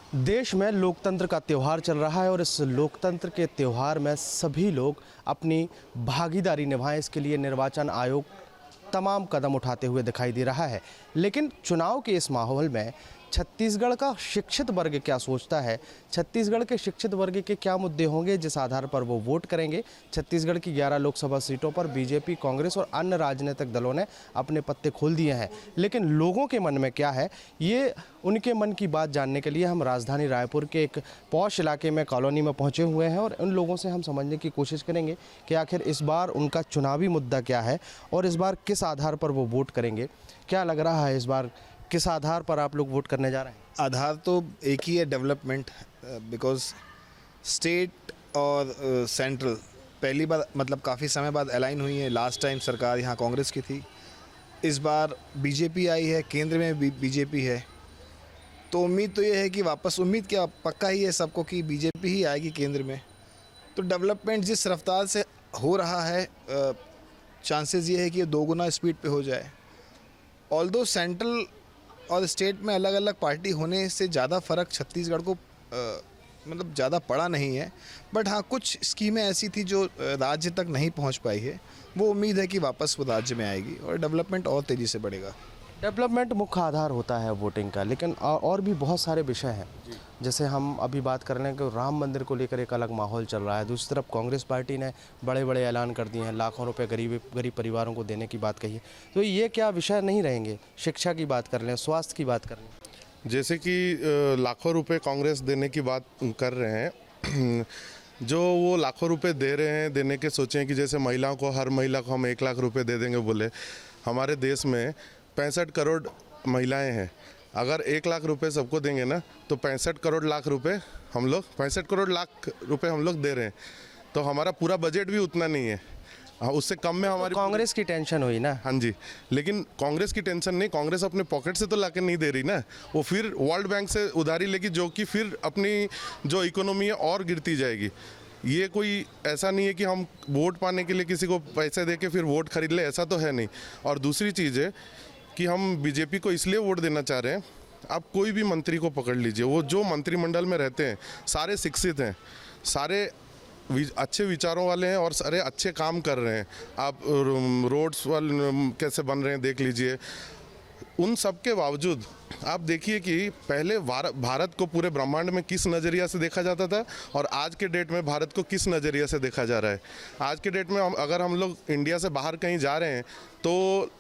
देश में लोकतंत्र का त्यौहार चल रहा है और इस लोकतंत्र के त्यौहार में सभी लोग अपनी भागीदारी निभाएं, इसके लिए निर्वाचन आयोग तमाम कदम उठाते हुए दिखाई दे रहा है। लेकिन चुनाव के इस माहौल में छत्तीसगढ़ का शिक्षित वर्ग क्या सोचता है, छत्तीसगढ़ के शिक्षित वर्ग के क्या मुद्दे होंगे जिस आधार पर वो वोट करेंगे। छत्तीसगढ़ की 11 लोकसभा सीटों पर बीजेपी, कांग्रेस और अन्य राजनीतिक दलों ने अपने पत्ते खोल दिए हैं, लेकिन लोगों के मन में क्या है, ये उनके मन की बात जानने के लिए हम राजधानी रायपुर के एक पॉश इलाके में कॉलोनी में पहुंचे हुए हैं और उन लोगों से हम समझने की कोशिश करेंगे कि आखिर इस बार उनका चुनावी मुद्दा क्या है और इस बार किस आधार पर वो वोट करेंगे। क्या लग रहा है, इस बार किस आधार पर आप लोग वोट करने जा रहे हैं? आधार तो एक ही है, डेवलपमेंट। बिकॉज स्टेट और सेंट्रल पहली बार मतलब काफ़ी समय बाद अलाइन हुई है। लास्ट टाइम सरकार यहाँ कांग्रेस की थी, इस बार बीजेपी आई है, केंद्र में भी बीजेपी है। तो उम्मीद तो ये है कि वापस, उम्मीद क्या, पक्का ही है सबको कि बीजेपी ही आएगी केंद्र में। तो डेवलपमेंट जिस रफ्तार से हो रहा है, चांसेस ये है कि ये 2 गुना स्पीड पे हो जाए। ऑल्दो सेंट्रल और स्टेट में अलग अलग पार्टी होने से ज़्यादा फ़र्क छत्तीसगढ़ को मतलब ज़्यादा पड़ा नहीं है। बट हाँ, कुछ स्कीमें ऐसी थी जो राज्य तक नहीं पहुंच पाई है, वो उम्मीद है कि वापस वो राज्य में आएगी और डेवलपमेंट और तेज़ी से बढ़ेगा। डेवलपमेंट मुख्य आधार होता है वोटिंग का, लेकिन और भी बहुत सारे विषय हैं। जैसे हम अभी बात कर रहे हैं कि राम मंदिर को लेकर एक अलग माहौल चल रहा है। दूसरी तरफ कांग्रेस पार्टी ने बड़े बड़े ऐलान कर दिए हैं, लाखों रुपए गरीब परिवारों को देने की बात कही है। तो ये क्या विषय नहीं रहेंगे? शिक्षा की बात कर लें, स्वास्थ्य की बात कर लें। जैसे कि लाखों रुपए कांग्रेस देने की बात कर रहे हैं जो वो लाखों रुपए दे रहे हैं, देने के सोचें कि जैसे महिलाओं को, हर महिला को हम 1 लाख रुपए दे देंगे। बोले हमारे देश में 65 करोड़ महिलाएं हैं, अगर 1 लाख रुपए सबको देंगे ना तो 65 करोड़ लाख रुपए हम लोग 65 करोड़ लाख रुपए हम लोग दे रहे हैं। तो हमारा पूरा बजट भी उतना नहीं है, उससे कम में हमारी तो कांग्रेस की टेंशन हुई ना। हाँ जी, लेकिन कांग्रेस की टेंशन नहीं, कांग्रेस अपने पॉकेट से तो लाके नहीं दे रही ना, वो फिर वर्ल्ड बैंक से उधारी लेगी, जो कि फिर अपनी जो इकोनॉमी है और गिरती जाएगी। ये कोई ऐसा नहीं है कि हम वोट पाने के लिए किसी को पैसे दे के फिर वोट खरीद ले, ऐसा तो है नहीं। और दूसरी चीज़ है कि हम बीजेपी को इसलिए वोट देना चाह रहे हैं, आप कोई भी मंत्री को पकड़ लीजिए, वो जो मंत्रिमंडल में रहते हैं सारे शिक्षित हैं, सारे अच्छे विचारों वाले हैं और सारे अच्छे काम कर रहे हैं। आप रोड्स वाले कैसे बन रहे हैं देख लीजिए। उन सब के बावजूद आप देखिए कि पहले भारत को पूरे ब्रह्मांड में किस नज़रिया से देखा जाता था और आज के डेट में भारत को किस नज़रिया से देखा जा रहा है। आज के डेट में अगर हम लोग इंडिया से बाहर कहीं जा रहे हैं तो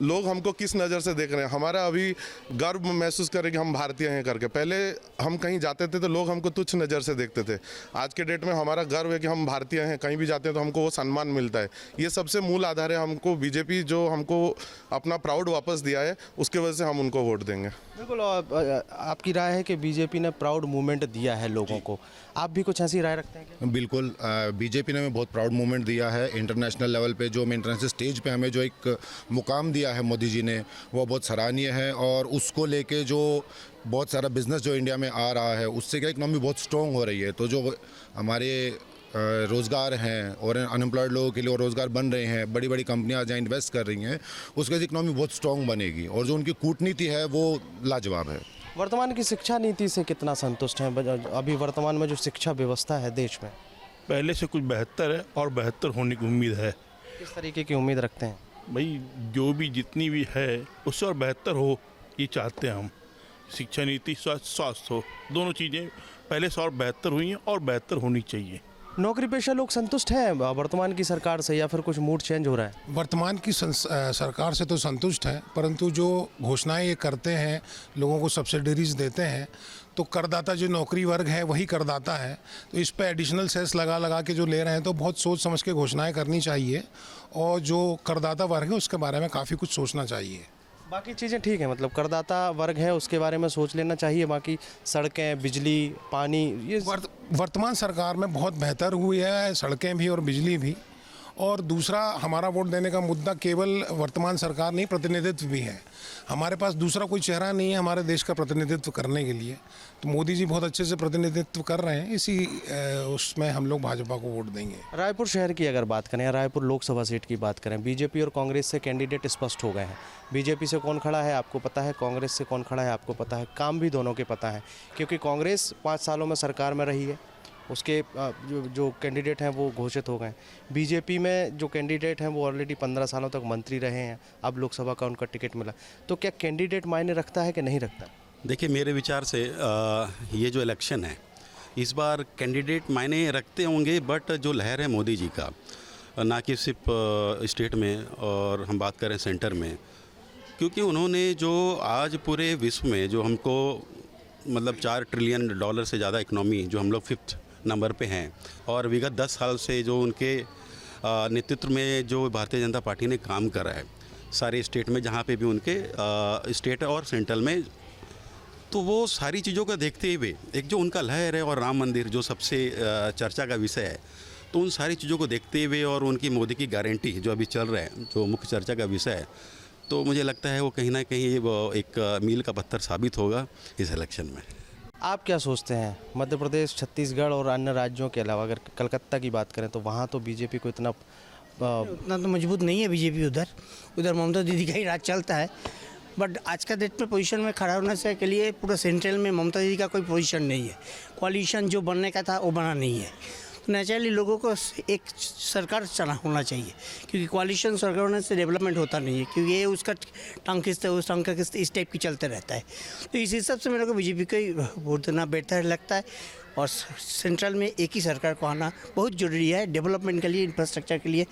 लोग हमको किस नज़र से देख रहे हैं। हमारा अभी गर्व महसूस करें कि हम भारतीय हैं करके। पहले हम कहीं जाते थे तो लोग हमको तुच्छ नज़र से देखते थे। आज के डेट में हमारा गर्व है कि हम भारतीय हैं, कहीं भी जाते हैं तो हमको वो सम्मान मिलता है। ये सबसे मूल आधार है। हमको बीजेपी जो हमको अपना प्राउड वापस दिया है, उसकी वजह से हम उनको वोट देंगे। बिल्कुल, आपकी राय है कि बीजेपी ने प्राउड मूवमेंट दिया है लोगों को, आप भी कुछ ऐसी राय रखते हैं क्या? बिल्कुल, बीजेपी ने हमें बहुत प्राउड मूवमेंट दिया है इंटरनेशनल लेवल पे। जो इंटरनेशनल स्टेज पे हमें जो एक मुकाम दिया है मोदी जी ने, वो बहुत सराहनीय है। और उसको लेके जो बहुत सारा बिजनेस जो इंडिया में आ रहा है, उससे क्या इकनॉमी बहुत स्ट्रॉन्ग हो रही है। तो जो हमारे रोज़गार हैं और अनएम्प्लॉयड लोगों के लिए रोज़गार बन रहे हैं, बड़ी बड़ी कंपनियां जहाँ इन्वेस्ट कर रही हैं, उसके वजह से इकनॉमी बहुत स्ट्रॉन्ग बनेगी। और जो उनकी कूटनीति है वो लाजवाब है। वर्तमान की शिक्षा नीति से कितना संतुष्ट हैं? अभी वर्तमान में जो शिक्षा व्यवस्था है देश में, पहले से कुछ बेहतर है और बेहतर होने की उम्मीद है। किस तरीके की उम्मीद रखते हैं? भाई जो भी जितनी भी है उससे और बेहतर हो, ये चाहते हैं हम। शिक्षा नीति, स्वास्थ्य हो, दोनों चीज़ें पहले से और बेहतर हुई हैं और बेहतर होनी चाहिए। नौकरी पेशा लोग संतुष्ट हैं वर्तमान की सरकार से या फिर कुछ मूड चेंज हो रहा है? वर्तमान की सरकार से तो संतुष्ट है, परंतु जो घोषणाएं ये करते हैं, लोगों को सब्सिडीज देते हैं, तो करदाता जो नौकरी वर्ग है वही करदाता है, तो इस पे एडिशनल सेस लगा के जो ले रहे हैं, तो बहुत सोच समझ के घोषणाएं करनी चाहिए। और जो करदाता वर्ग है उसके बारे में काफ़ी कुछ सोचना चाहिए। बाकी चीज़ें ठीक है, मतलब करदाता वर्ग है उसके बारे में सोच लेना चाहिए। बाकी सड़कें, बिजली, पानी, ये वर्तमान सरकार में बहुत बेहतर हुई है, सड़कें भी और बिजली भी। और दूसरा हमारा वोट देने का मुद्दा केवल वर्तमान सरकार नहीं, प्रतिनिधित्व भी है। हमारे पास दूसरा कोई चेहरा नहीं है हमारे देश का प्रतिनिधित्व करने के लिए, तो मोदी जी बहुत अच्छे से प्रतिनिधित्व कर रहे हैं, इसी उसमें हम लोग भाजपा को वोट देंगे। रायपुर शहर की अगर बात करें या रायपुर लोकसभा सीट की बात करें, बीजेपी और कांग्रेस से कैंडिडेट स्पष्ट हो गए हैं। बीजेपी से कौन खड़ा है आपको पता है, कांग्रेस से कौन खड़ा है आपको पता है, काम भी दोनों के पता है, क्योंकि कांग्रेस 5 सालों में सरकार में रही है, उसके जो कैंडिडेट हैं वो घोषित हो गए। बीजेपी में जो कैंडिडेट हैं वो ऑलरेडी 15 सालों तक मंत्री रहे हैं, अब लोकसभा का उनका टिकट मिला। तो क्या कैंडिडेट मायने रखता है कि नहीं रखता? देखिए, मेरे विचार से ये जो इलेक्शन है इस बार कैंडिडेट मायने रखते होंगे, बट जो लहर है मोदी जी का, ना कि सिर्फ स्टेट में और हम बात करें सेंटर में, क्योंकि उन्होंने जो आज पूरे विश्व में जो हमको मतलब $4 ट्रिलियन से ज़्यादा इकनॉमी, जो हम लोग 5th नंबर पे हैं, और विगत 10 साल से जो उनके नेतृत्व में जो भारतीय जनता पार्टी ने काम करा है सारे स्टेट में, जहाँ पे भी उनके स्टेट और सेंट्रल में, तो वो सारी चीज़ों को देखते हुए एक जो उनका लहर है और राम मंदिर जो सबसे चर्चा का विषय है, तो उन सारी चीज़ों को देखते हुए और उनकी मोदी की गारंटी जो अभी चल रहा है, जो मुख्य चर्चा का विषय है, तो मुझे लगता है वो कहीं ना कहीं एक मील का पत्थर साबित होगा इस इलेक्शन में। आप क्या सोचते हैं, मध्य प्रदेश, छत्तीसगढ़ और अन्य राज्यों के अलावा अगर कलकत्ता की बात करें तो वहाँ तो बीजेपी को उतना तो मजबूत नहीं है बीजेपी, उधर ममता दीदी का ही राज चलता है। बट आज का डेट में पोजीशन में खड़ा होने से के लिए पूरा सेंट्रल में ममता दीदी का कोई पोजीशन नहीं है, कोalition जो बनने का था वो बना नहीं है। तो नेचुरली लोगों को एक सरकार चला होना चाहिए, क्योंकि कोalition सरकार होने से डेवलपमेंट होता नहीं है, क्योंकि ये उसका टांग खींचते उस टांग का खींचते इस टाइप की चलते रहता है। तो इस हिसाब से मेरे को बीजेपी को ही वोट देना बेहतर लगता है, और सेंट्रल में एक ही सरकार को आना बहुत ज़रूरी है डेवलपमेंट के लिए, इंफ्रास्ट्रक्चर के लिए,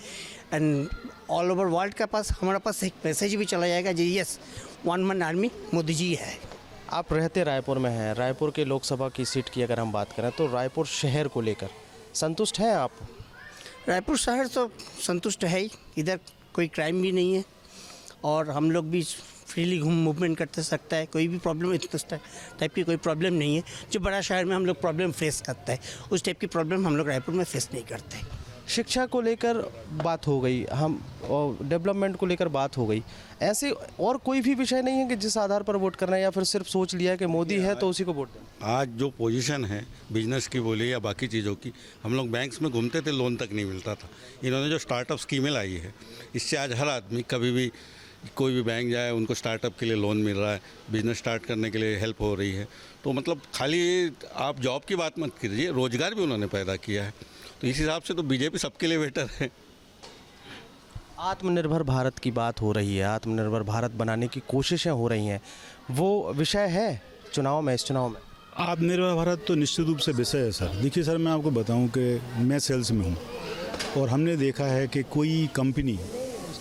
एंड ऑल ओवर वर्ल्ड के पास हमारे पास एक मैसेज भी चला जाएगा जी, yes, one man army Modi ji है। आप रहते रायपुर में हैं, रायपुर के लोकसभा की सीट की अगर हम बात करें तो रायपुर शहर को लेकर संतुष्ट हैं आप? रायपुर शहर तो संतुष्ट है ही, इधर कोई क्राइम भी नहीं है और हम लोग भी फ्रीली मूवमेंट करते सकता है, कोई भी प्रॉब्लम इस टाइप की कोई प्रॉब्लम नहीं है। जो बड़ा शहर में हम लोग प्रॉब्लम फेस करते हैं, उस टाइप की प्रॉब्लम हम लोग रायपुर में फेस नहीं करते। शिक्षा को लेकर बात हो गई, हम और डेवलपमेंट को लेकर बात हो गई, ऐसे और कोई भी विषय नहीं है कि जिस आधार पर वोट करना है, या फिर सिर्फ सोच लिया है कि मोदी है तो उसी को वोट देना? आज जो पोजीशन है बिजनेस की बोले या बाकी चीज़ों की, हम लोग बैंक्स में घूमते थे, लोन तक नहीं मिलता था। इन्होंने जो स्टार्टअप स्कीमें लाई है, इससे आज हर आदमी कभी भी कोई भी बैंक जाए उनको स्टार्टअप के लिए लोन मिल रहा है, बिजनेस स्टार्ट करने के लिए हेल्प हो रही है। तो मतलब खाली आप जॉब की बात मत कीजिए, रोजगार भी उन्होंने पैदा किया है। तो इस हिसाब से तो बीजेपी सबके लिए बेटर है। आत्मनिर्भर भारत की बात हो रही है, आत्मनिर्भर भारत बनाने की कोशिशें हो रही हैं, वो विषय है चुनाव में, इस चुनाव में? आत्मनिर्भर भारत तो निश्चित रूप से विषय है सर। देखिए सर, मैं आपको बताऊं कि मैं सेल्स में हूं और हमने देखा है कि कोई कंपनी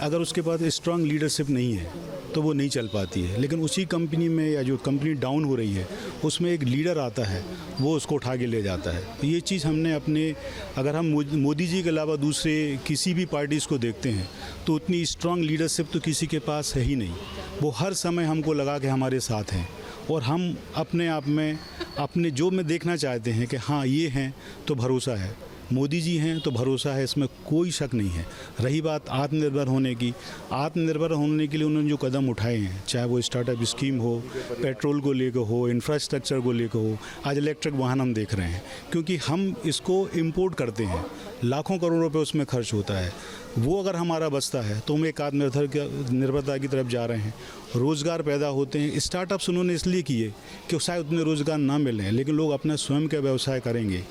अगर उसके पास स्ट्रांग लीडरशिप नहीं है तो वो नहीं चल पाती है, लेकिन उसी कंपनी में या जो कंपनी डाउन हो रही है उसमें एक लीडर आता है, वो उसको उठा के ले जाता है। तो ये चीज़ हमने अपने, अगर हम मोदी जी के अलावा दूसरे किसी भी पार्टीज़ को देखते हैं तो उतनी स्ट्रांग लीडरशिप तो किसी के पास है ही नहीं। वो हर समय हमको लगा के हमारे साथ हैं और हम अपने आप में अपने जो में देखना चाहते हैं कि हाँ ये हैं तो भरोसा है, मोदी जी हैं तो भरोसा है, इसमें कोई शक नहीं है। रही बात आत्मनिर्भर होने की, आत्मनिर्भर होने के लिए उन्होंने जो कदम उठाए हैं, चाहे वो स्टार्टअप स्कीम हो, पेट्रोल को लेकर हो, इंफ्रास्ट्रक्चर को लेकर हो, आज इलेक्ट्रिक वाहन हम देख रहे हैं, क्योंकि हम इसको इम्पोर्ट करते हैं, लाखों करोड़ रुपए उसमें खर्च होता है। वो अगर हमारा बचता है तो हम एक आत्मनिर्भरता की तरफ जा रहे हैं, रोज़गार पैदा होते हैं। स्टार्टअप्स उन्होंने इसलिए किए कि शायद उतने रोज़गार ना मिलें, लेकिन लोग अपना स्वयं का व्यवसाय करेंगे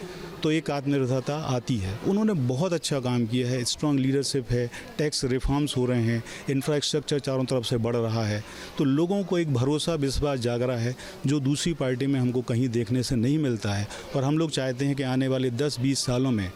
तो एक आत्मनिर्भरता आती है। उन्होंने बहुत अच्छा काम किया है, स्ट्रॉन्ग लीडरशिप है, टैक्स रिफॉर्म्स हो रहे हैं, इंफ्रास्ट्रक्चर चारों तरफ से बढ़ रहा है, तो लोगों को एक भरोसा विश्वास जाग रहा है जो दूसरी पार्टी में हमको कहीं देखने से नहीं मिलता है। और हम लोग चाहते हैं कि आने वाले 10-20 सालों में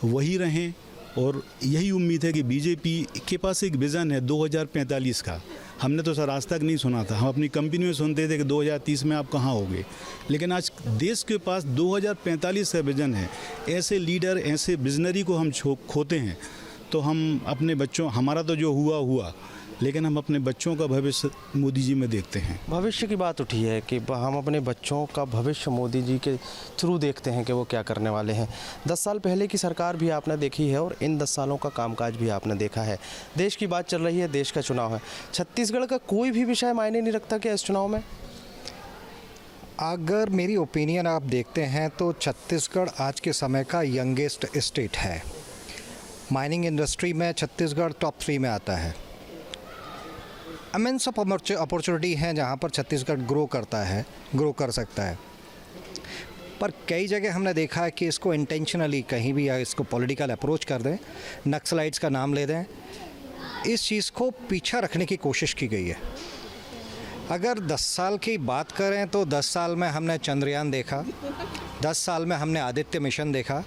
वही रहें, और यही उम्मीद है कि बीजेपी के पास एक विज़न है 2045 का। हमने तो सर आज तक नहीं सुना था, हम अपनी कंपनी में सुनते थे कि 2030 में आप कहाँ होगे, लेकिन आज देश के पास 2045 का विज़न है। ऐसे लीडर, ऐसे विजनरी को हम खोते हैं तो हम अपने बच्चों, हमारा तो जो हुआ लेकिन हम अपने बच्चों का भविष्य मोदी जी में देखते हैं। भविष्य की बात उठी है कि हम अपने बच्चों का भविष्य मोदी जी के थ्रू देखते हैं कि वो क्या करने वाले हैं। 10 साल पहले की सरकार भी आपने देखी है और इन 10 सालों का कामकाज भी आपने देखा है। देश की बात चल रही है, देश का चुनाव है। छत्तीसगढ़ का कोई भी विषय मायने नहीं रखता क्या इस चुनाव में? अगर मेरी ओपिनियन आप देखते हैं तो छत्तीसगढ़ आज के समय का यंगेस्ट स्टेट है। माइनिंग इंडस्ट्री में छत्तीसगढ़ टॉप 3 में आता है। इमेंस अपॉर्चुनिटी हैं जहां पर छत्तीसगढ़ ग्रो कर सकता है। पर कई जगह हमने देखा है कि इसको इंटेंशनली कहीं भी या इसको पॉलिटिकल अप्रोच कर दें, नक्सलाइट्स का नाम ले दें, इस चीज़ को पीछा रखने की कोशिश की गई है। अगर 10 साल की बात करें तो 10 साल में हमने चंद्रयान देखा, 10 साल में हमने आदित्य मिशन देखा,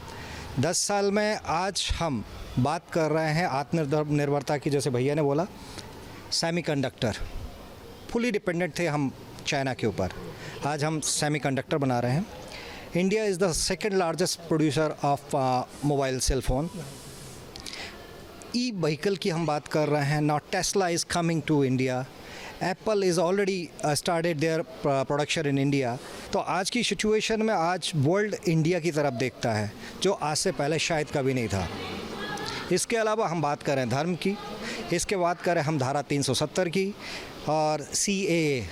10 साल में आज हम बात कर रहे हैं आत्मनिर्भरता की। जैसे भैया ने बोला, सेमीकंडक्टर फुली डिपेंडेंट थे हम चाइना के ऊपर, आज हम सेमीकंडक्टर बना रहे हैं। India is the second largest producer of mobile cell phone. E vehicle की हम बात कर रहे हैं। Now Tesla is coming to India. Apple is already started there production in India. तो आज की सिचुएशन में आज वर्ल्ड इंडिया की तरफ देखता है, जो आज से पहले शायद कभी नहीं था। इसके अलावा हम बात करें धर्म की, इसके बात करें हम धारा 370 की और CAA,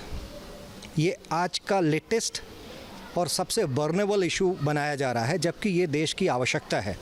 ये आज का लेटेस्ट और सबसे वर्नेबल इशू बनाया जा रहा है, जबकि ये देश की आवश्यकता है।